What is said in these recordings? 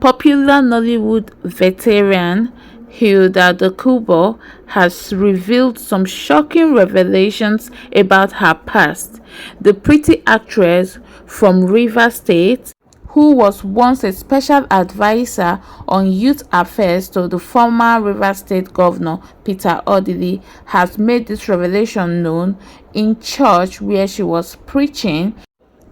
Popular Nollywood veteran Hilda Dokubo has revealed some shocking revelations about her past. The pretty actress from Rivers State, who was once a special advisor on youth affairs to the former Rivers State Governor Peter Odili, has made this revelation known in church where she was preaching.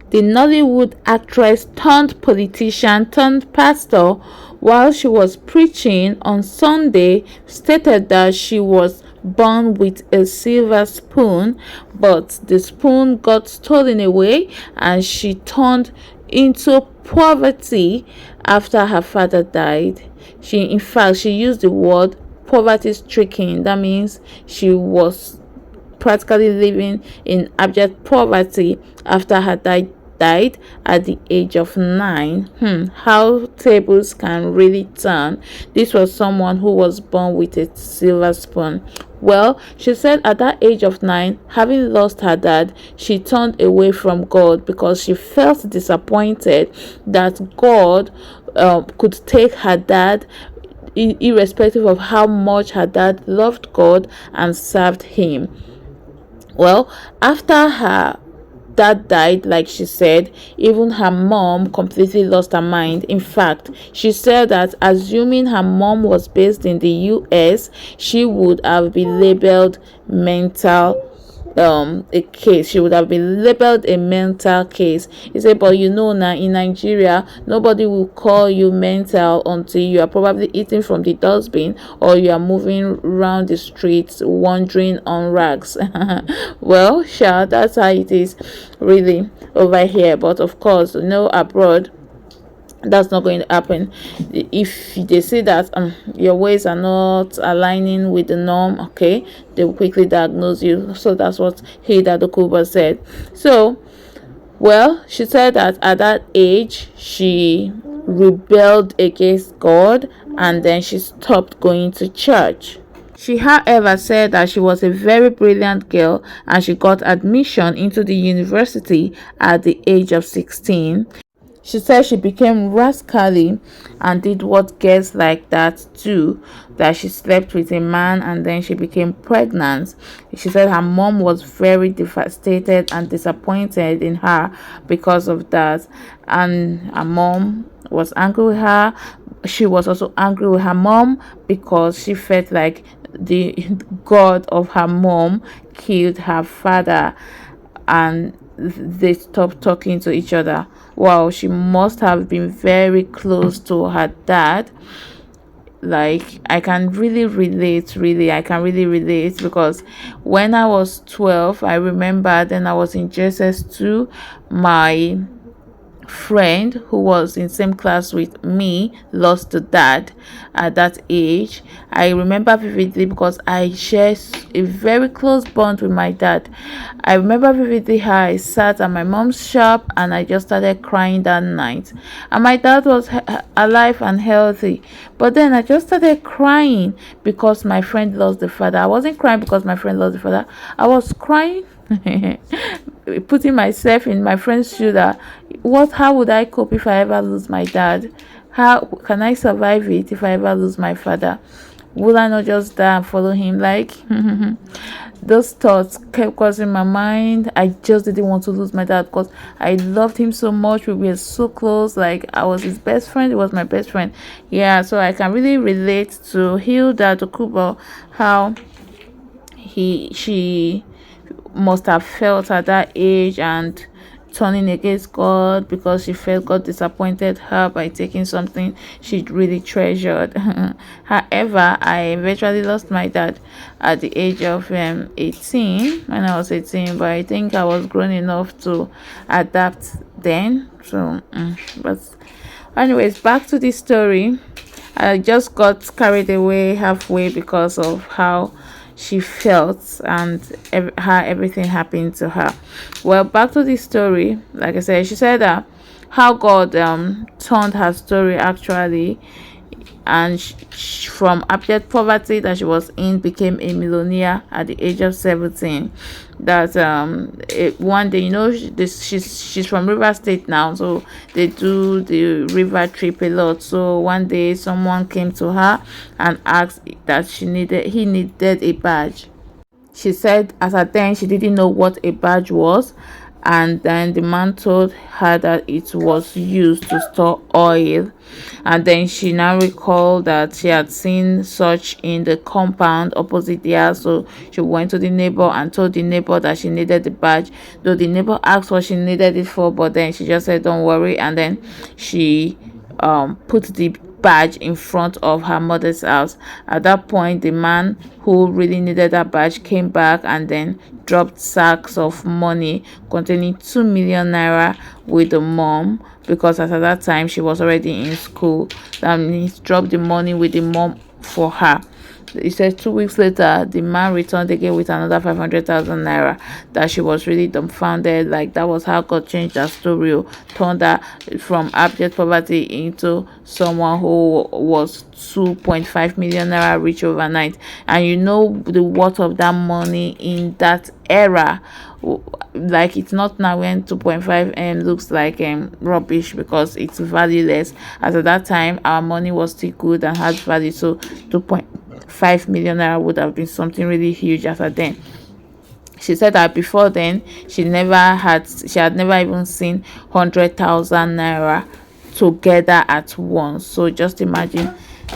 The Nollywood actress turned politician turned pastor, while she was preaching on Sunday, stated that she was born with a silver spoon, but the spoon got stolen away and she turned into poverty after her father died. In fact, she used the word poverty stricken. That means she was practically living in abject poverty after her died at the age of 9. How tables can really turn. This was someone who was born with a silver spoon. Well, she said at that age of 9, having lost her dad, she turned away from God because she felt disappointed that God could take her dad, irrespective of how much her dad loved God and served him. Well, after her dad died, like she said, even her mom completely lost her mind. In fact, she said that assuming her mom was based in the US, she would have been labeled mental a case. She would have been labeled a mental case. He said, but you know now in Nigeria, nobody will call you mental until you are probably eating from the dustbin or you are moving around the streets wandering on rags. Well, sure, that's how it is really over here. But of course, abroad that's not going to happen. If they say that your ways are not aligning with the norm, okay, they will quickly diagnose you. So that's what Hilda Dokubo said. So, well, she said that at that age she rebelled against God and then she stopped going to church. She, however, said that she was a very brilliant girl and she got admission into the university at the age of 16. She said she became rascally and did what girls like that do, that she slept with a man and then she became pregnant. She said her mom was very devastated and disappointed in her because of that, and her mom was angry with her. She was also angry with her mom because she felt like the god of her mom killed her father, and they stopped talking to each other. Wow, she must have been very close to her dad. Like, I can really relate, because when I was 12, I remember then I was in JSS2. My friend who was in same class with me lost a dad at that age. I remember vividly because I share a very close bond with my dad. I remember vividly how I sat at my mom's shop and I just started crying that night, and my dad was alive and healthy, but then I just started crying because my friend lost the father. I wasn't crying because my friend lost the father. I was crying putting myself in my friend's shoulder. How would I cope if I ever lose my dad? How can I survive it if I ever lose my father? Will I not just die and follow him? Like, those thoughts kept crossing my mind. I just didn't want to lose my dad because I loved him so much. We were so close. Like, I was his best friend. He was my best friend. Yeah, so I can really relate to Hilda Dokubo, how she must have felt at that age and turning against God because she felt God disappointed her by taking something she really treasured. However, I eventually lost my dad at the age of 18, when I was 18, but I think I was grown enough to adapt then. So, but anyways, back to this story. I just got carried away halfway because of how she felt and how everything happened to her. Well, back to this story. Like I said, she said that how God turned her story actually and from abject poverty that she was in, became a millionaire at the age of 17. That one day, she's from River State now, so they do the river trip a lot. So one day someone came to her and asked that he needed a badge. She said as at then she didn't know what a badge was, and then the man told her that it was used to store oil. And then she now recalled that she had seen such in the compound opposite there. So she went to the neighbor and told the neighbor that she needed the badge, though the neighbor asked what she needed it for, but then she just said don't worry. And then she put the badge in front of her mother's house. At that point, the man who really needed that badge came back and then dropped sacks of money containing 2 million naira with the mom, because at that time she was already in school. That means dropped the money with the mom for her. He said 2 weeks later, the man returned again with another 500,000 naira. That she was really dumbfounded. Like, that was how God changed her story, turned her from abject poverty into someone who was 2.5 million naira rich overnight. And you know the worth of that money in that era. Like, it's not now when 2.5 looks like rubbish, because it's valueless. As at that time, our money was still good and had value. So 2.5 million naira would have been something really huge as at then. She said that before then she had never even seen 100,000 naira together at once. So just imagine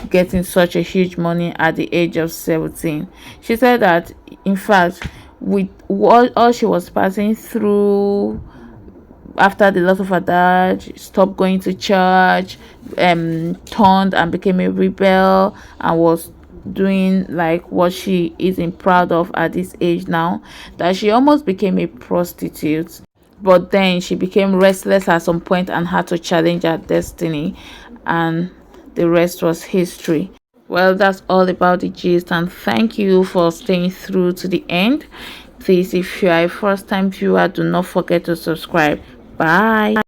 getting such a huge money at the age of 17. She said that in fact, with all she was passing through after the loss of her dad, she stopped going to church, turned and became a rebel, and was doing like what she isn't proud of at this age now, that she almost became a prostitute. But then she became restless at some point and had to challenge her destiny, and the rest was history. Well, that's all about the gist, and thank you for staying through to the end. Please, if you are a first time viewer, do not forget to subscribe. Bye.